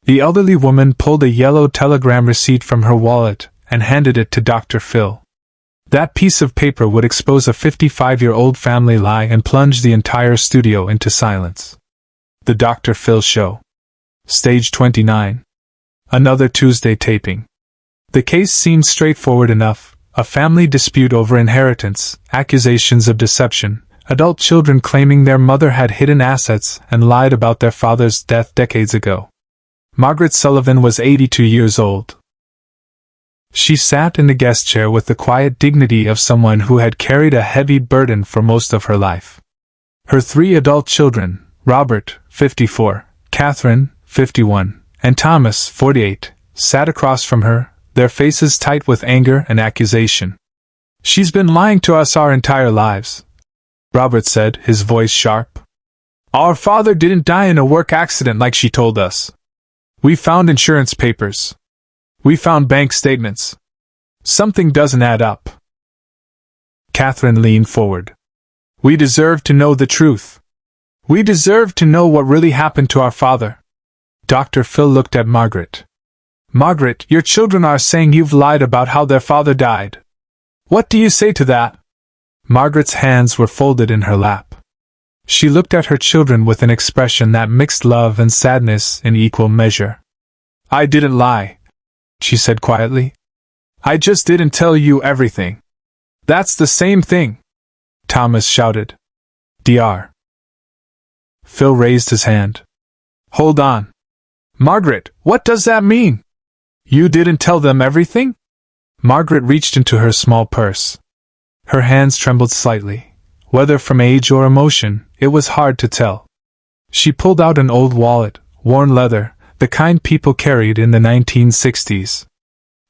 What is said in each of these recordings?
The elderly woman pulled a yellow telegram receipt from her wallet and handed it to Dr. Phil. That piece of paper would expose a 55-year-old family lie and plunge the entire studio into silence. The Dr. Phil Show. Stage 29. Another Tuesday taping. The case seemed straightforward enough: a family dispute over inheritance, accusations of deception, adult children claiming their mother had hidden assets and lied about their father's death decades ago. Margaret Sullivan was 82 years old. She sat in the guest chair with the quiet dignity of someone who had carried a heavy burden for most of her life. Her 3 adult children, Robert, 54, Catherine, 51, and Thomas, 48, sat across from her, their faces tight with anger and accusation. "She's been lying to us our entire lives," Robert said, his voice sharp. "Our father didn't die in a work accident like she told us. We found insurance papers. We found bank statements. Something doesn't add up." Catherine leaned forward. "We deserve to know the truth. We deserve to know what really happened to our father." Dr. Phil looked at Margaret. "Margaret, your children are saying you've lied about how their father died. What do you say to that?" Margaret's hands were folded in her lap. She looked at her children with an expression that mixed love and sadness in equal measure. "I didn't lie," she said quietly. "I just didn't tell you everything." "That's the same thing," Thomas shouted. "Dr. Phil raised his hand. "Hold on. Margaret, what does that mean? You didn't tell them everything?" Margaret reached into her small purse. Her hands trembled slightly. Whether from age or emotion, it was hard to tell. She pulled out an old wallet, worn leather, the kind people carried in the 1960s.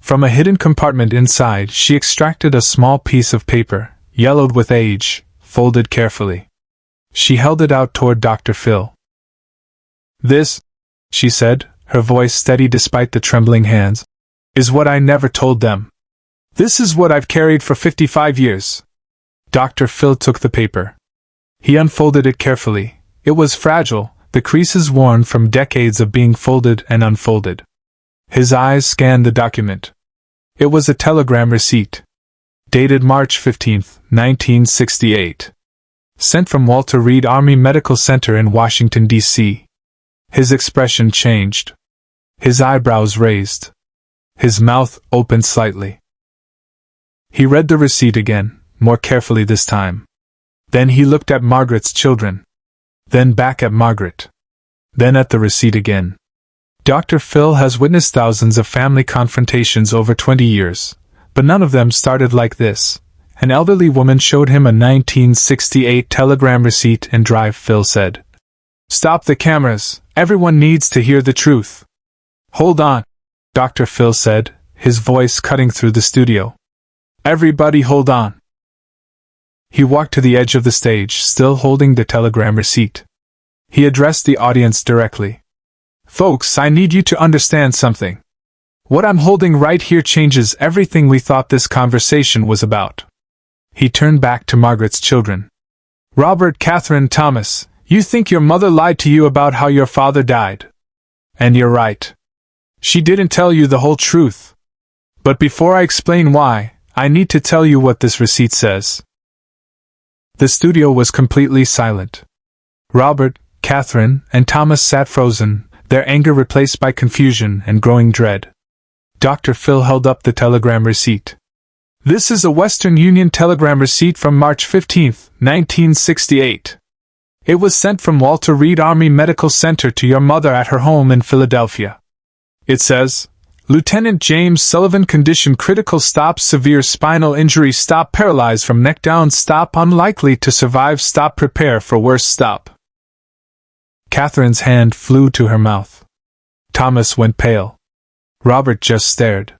From a hidden compartment inside, she extracted a small piece of paper, yellowed with age, folded carefully. She held it out toward Dr. Phil. "This," she said, her voice steady despite the trembling hands, "is what I never told them. This is what I've carried for 55 years. Dr. Phil took the paper. He unfolded it carefully. It was fragile, the creases worn from decades of being folded and unfolded. His eyes scanned the document. It was a telegram receipt. Dated March 15, 1968. Sent from Walter Reed Army Medical Center in Washington, D.C. His expression changed. His eyebrows raised. His mouth opened slightly. He read the receipt again, more carefully this time. Then he looked at Margaret's children. Then back at Margaret. Then at the receipt again. Dr. Phil has witnessed thousands of family confrontations over 20 years, but none of them started like this. An elderly woman showed him a 1968 telegram receipt and Drive. Phil said, "Stop the cameras, everyone needs to hear the truth." "Hold on," Dr. Phil said, his voice cutting through the studio. "Everybody hold on." He walked to the edge of the stage, still holding the telegram receipt. He addressed the audience directly. "Folks, I need you to understand something. What I'm holding right here changes everything we thought this conversation was about." He turned back to Margaret's children. "Robert, Catherine, Thomas, you think your mother lied to you about how your father died. And you're right. She didn't tell you the whole truth. But before I explain why, I need to tell you what this receipt says." The studio was completely silent. Robert, Catherine, and Thomas sat frozen, their anger replaced by confusion and growing dread. Dr. Phil held up the telegram receipt. "This is a Western Union telegram receipt from March 15, 1968. It was sent from Walter Reed Army Medical Center to your mother at her home in Philadelphia. It says, Lieutenant James Sullivan, condition critical, stop, severe spinal injury, stop, paralyzed from neck down, stop, unlikely to survive, stop, prepare for worse, stop." Catherine's hand flew to her mouth. Thomas went pale. Robert just stared.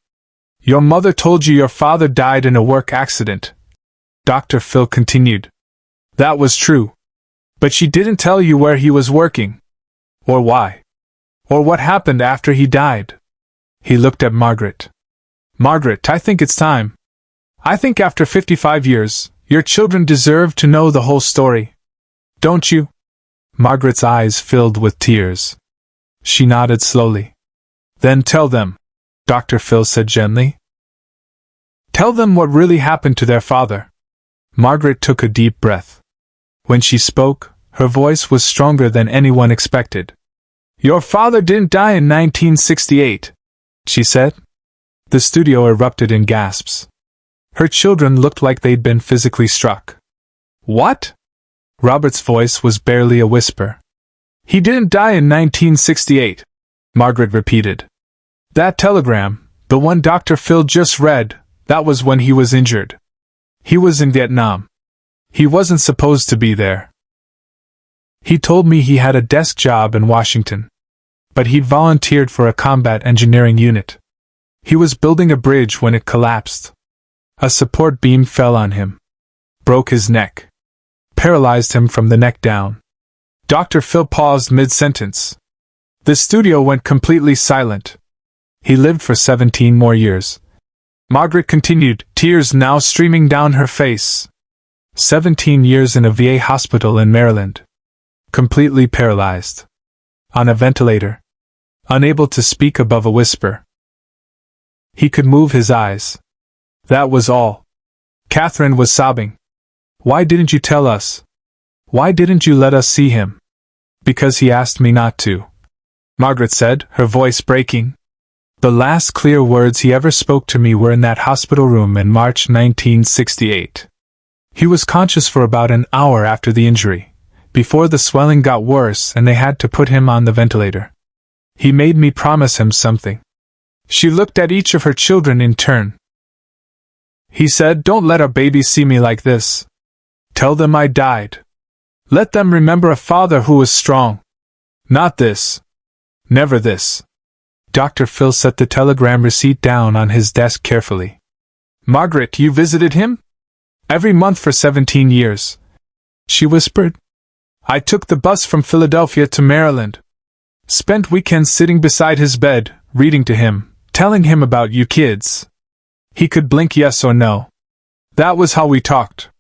"Your mother told you your father died in a work accident," Dr. Phil continued. "That was true. But she didn't tell you where he was working. Or why. Or what happened after he died." He looked at Margaret. "Margaret, I think it's time. I think after 55 years, your children deserve to know the whole story. Don't you?" Margaret's eyes filled with tears. She nodded slowly. Then tell them, Dr. Phil said gently. Tell them what really happened to their father. Margaret took a deep breath. When she spoke, her voice was stronger than anyone expected. Your father didn't die in 1968, she said. The studio erupted in gasps. Her children looked like they'd been physically struck. What? Robert's voice was barely a whisper. He didn't die in 1968, Margaret repeated. That telegram, the one Dr. Phil just read, that was when he was injured. He was in Vietnam. He wasn't supposed to be there. He told me he had a desk job in Washington. But he'd volunteered for a combat engineering unit. He was building a bridge when it collapsed. A support beam fell on him. Broke his neck. Paralyzed him from the neck down. Dr. Phil paused mid-sentence. The studio went completely silent. He lived for 17 more years. Margaret continued, tears now streaming down her face. 17 years in a VA hospital in Maryland. Completely paralyzed. On a ventilator. Unable to speak above a whisper. He could move his eyes. That was all. Catherine was sobbing. Why didn't you tell us? Why didn't you let us see him? Because he asked me not to, Margaret said, her voice breaking. The last clear words he ever spoke to me were in that hospital room in March 1968. He was conscious for about an hour after the injury, before the swelling got worse and they had to put him on the ventilator. He made me promise him something. She looked at each of her children in turn. He said, don't let our babies see me like this. Tell them I died. Let them remember a father who was strong. Not this. Never this. Dr. Phil set the telegram receipt down on his desk carefully. Margaret, you visited him? Every month for 17 years. She whispered. I took the bus from Philadelphia to Maryland. Spent weekends sitting beside his bed, reading to him, telling him about you kids. He could blink yes or no. That was how we talked.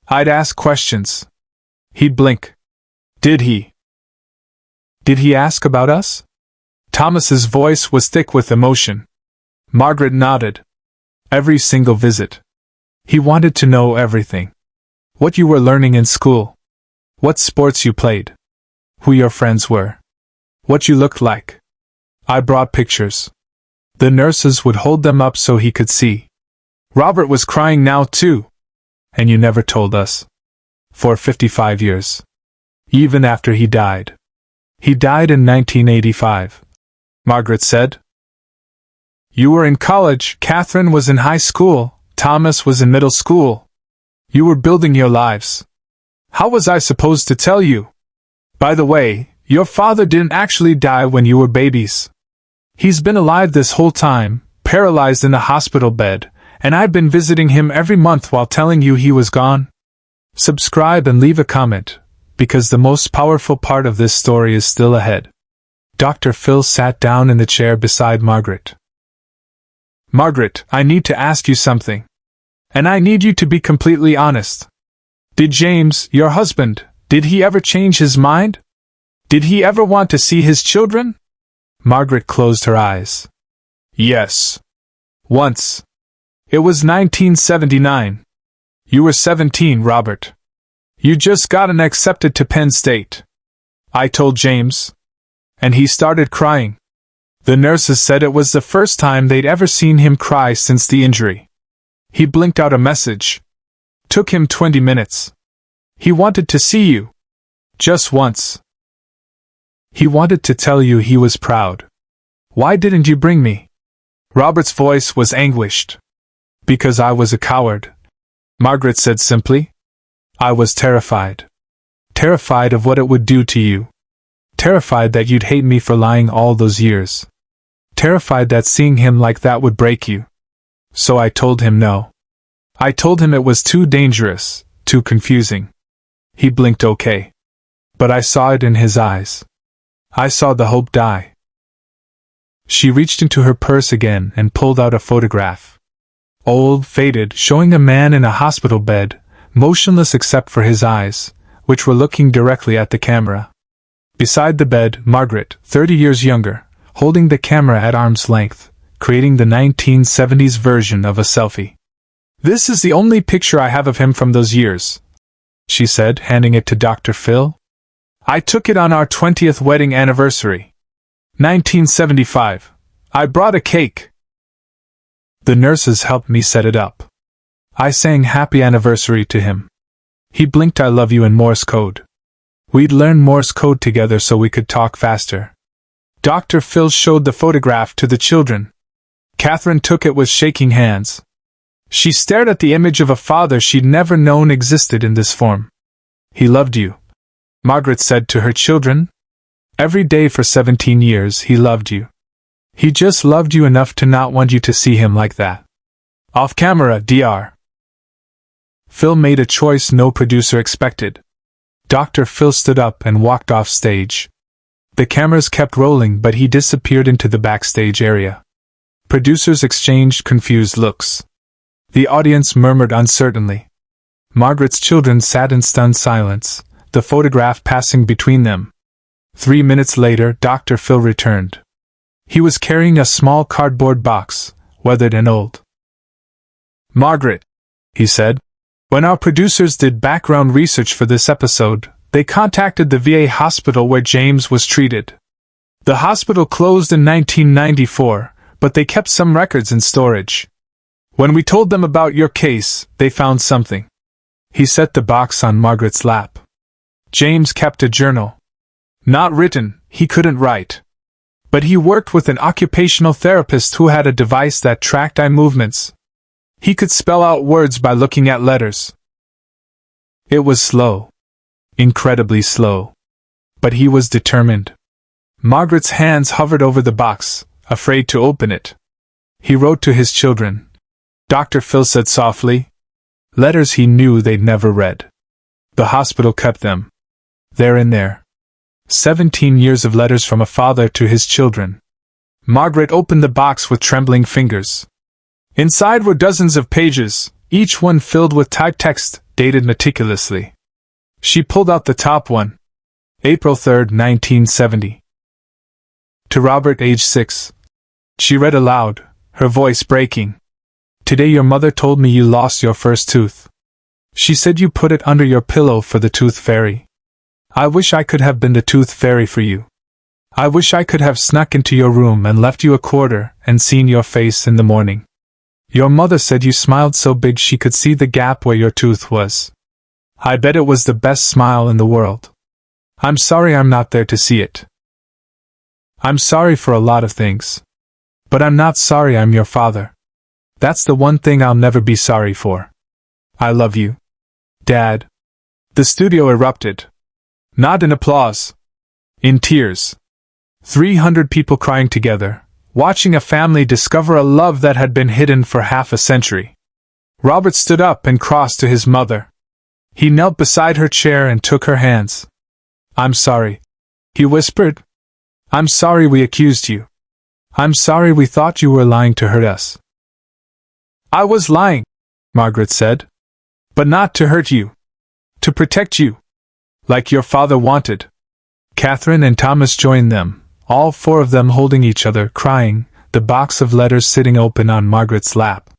I'd ask questions. He'd blink. Did he? Did he ask about us? Thomas's voice was thick with emotion. Margaret nodded. Every single visit. He wanted to know everything. What you were learning in school. What sports you played. Who your friends were. What you looked like. I brought pictures. The nurses would hold them up so he could see. Robert was crying now too. And you never told us. For 55 years. Even after he died. He died in 1985. Margaret said. You were in college, Catherine was in high school, Thomas was in middle school. You were building your lives. How was I supposed to tell you? By the way, your father didn't actually die when you were babies. He's been alive this whole time, paralyzed in a hospital bed, and I've been visiting him every month while telling you he was gone. Subscribe and leave a comment, because the most powerful part of this story is still ahead. Dr. Phil sat down in the chair beside Margaret. Margaret, I need to ask you something. And I need you to be completely honest. Did James, your husband, did he ever change his mind? Did he ever want to see his children? Margaret closed her eyes. Yes. Once. It was 1979. You were 17, Robert. You just gotten accepted to Penn State. I told James. And he started crying. The nurses said it was the first time they'd ever seen him cry since the injury. He blinked out a message. Took him 20 minutes. He wanted to see you. Just once. He wanted to tell you he was proud. Why didn't you bring me? Robert's voice was anguished. Because I was a coward, Margaret said simply. I was terrified. Terrified of what it would do to you. Terrified that you'd hate me for lying all those years. Terrified that seeing him like that would break you. So I told him no. I told him it was too dangerous, too confusing. He blinked okay. But I saw it in his eyes. I saw the hope die. She reached into her purse again and pulled out a photograph. Old, faded, showing a man in a hospital bed, motionless except for his eyes, which were looking directly at the camera. Beside the bed, Margaret, 30 years younger, holding the camera at arm's length, creating the 1970s version of a selfie. "This is the only picture I have of him from those years," she said, handing it to Dr. Phil. "I took it on our 20th wedding anniversary. 1975. I brought a cake. The nurses helped me set it up. I sang happy anniversary to him. He blinked I love you in Morse code. We'd learned Morse code together so we could talk faster." Dr. Phil showed the photograph to the children. Catherine took it with shaking hands. She stared at the image of a father she'd never known existed in this form. "He loved you," Margaret said to her children. "Every day for 17 years he loved you. He just loved you enough to not want you to see him like that. Off camera, Dr. Phil made a choice no producer expected. Dr. Phil stood up and walked off stage. The cameras kept rolling, but he disappeared into the backstage area. Producers exchanged confused looks. The audience murmured uncertainly. Margaret's children sat in stunned silence, the photograph passing between them. 3 minutes later, Dr. Phil returned. He was carrying a small cardboard box, weathered and old. "Margaret," he said, "when our producers did background research for this episode, they contacted the VA hospital where James was treated. The hospital closed in 1994, but they kept some records in storage. When we told them about your case, they found something." He set the box on Margaret's lap. "James kept a journal. Not written, he couldn't write. But he worked with an occupational therapist who had a device that tracked eye movements. He could spell out words by looking at letters. It was slow. Incredibly slow. But he was determined." Margaret's hands hovered over the box, afraid to open it. "He wrote to his children," Dr. Phil said softly. "Letters he knew they'd never read. The hospital kept them. They're in there. 17 years of letters from a father to his children." Margaret opened the box with trembling fingers. Inside were dozens of pages, each one filled with typed text, dated meticulously. She pulled out the top one. April 3, 1970. "To Robert, age 6. She read aloud, her voice breaking. "Today your mother told me you lost your first tooth. She said you put it under your pillow for the tooth fairy. I wish I could have been the tooth fairy for you. I wish I could have snuck into your room and left you a quarter and seen your face in the morning. Your mother said you smiled so big she could see the gap where your tooth was. I bet it was the best smile in the world. I'm sorry I'm not there to see it. I'm sorry for a lot of things. But I'm not sorry I'm your father. That's the one thing I'll never be sorry for. I love you. Dad." The studio erupted. Not in applause. In tears. 300 people crying together, watching a family discover a love that had been hidden for half a century. Robert stood up and crossed to his mother. He knelt beside her chair and took her hands. "I'm sorry," he whispered. "I'm sorry we accused you. I'm sorry we thought you were lying to hurt us." "I was lying," Margaret said. "But not to hurt you. To protect you. Like your father wanted." Catherine and Thomas joined them, all 4 of them holding each other, crying, the box of letters sitting open on Margaret's lap.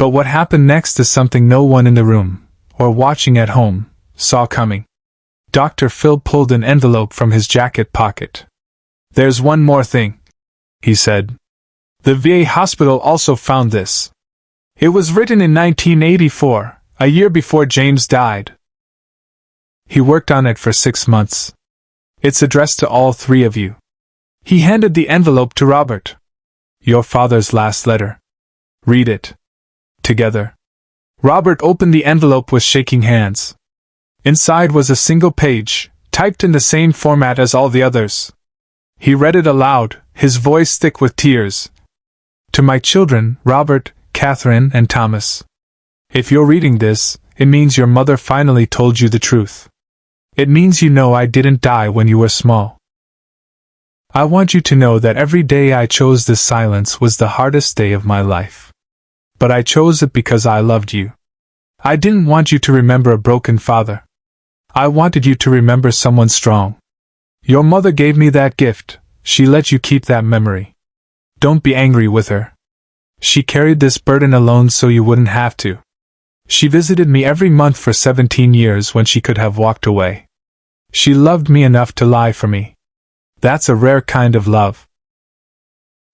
But what happened next is something no one in the room, or watching at home, saw coming. Dr. Phil pulled an envelope from his jacket pocket. "There's one more thing," he said. "The VA hospital also found this. It was written in 1984, a year before James died. He worked on it for 6 months. It's addressed to all 3 of you." He handed the envelope to Robert. "Your father's last letter. Read it. Together." Robert opened the envelope with shaking hands. Inside was a single page, typed in the same format as all the others. He read it aloud, his voice thick with tears. "To my children, Robert, Catherine, and Thomas. If you're reading this, it means your mother finally told you the truth. It means you know I didn't die when you were small. I want you to know that every day I chose this silence was the hardest day of my life. But I chose it because I loved you. I didn't want you to remember a broken father. I wanted you to remember someone strong. Your mother gave me that gift. She let you keep that memory. Don't be angry with her. She carried this burden alone so you wouldn't have to. She visited me every month for 17 years when she could have walked away. She loved me enough to lie for me. That's a rare kind of love.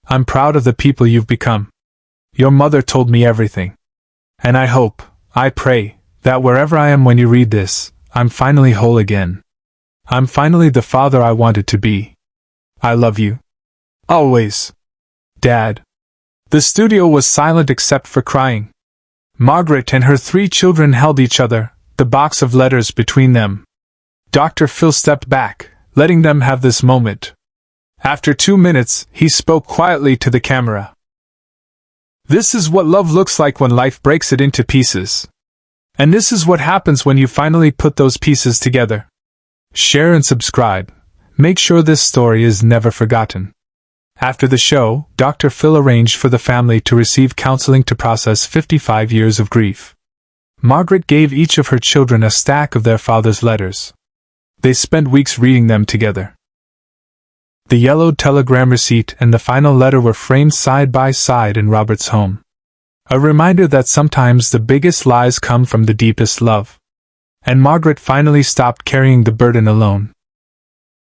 I'm proud of the people you've become. Your mother told me everything. And I hope, I pray, that wherever I am when you read this, I'm finally whole again. I'm finally the father I wanted to be. I love you. Always. Dad. The studio was silent except for crying. Margaret and her 3 children held each other, the box of letters between them. Dr. Phil stepped back, letting them have this moment. After 2 minutes, he spoke quietly to the camera. This is what love looks like when life breaks it into pieces. And this is what happens when you finally put those pieces together. Share and subscribe. Make sure this story is never forgotten. After the show, Dr. Phil arranged for the family to receive counseling to process 55 years of grief. Margaret gave each of her children a stack of their father's letters. They spent weeks reading them together. The yellowed telegram receipt and the final letter were framed side by side in Robert's home. A reminder that sometimes the biggest lies come from the deepest love. And Margaret finally stopped carrying the burden alone.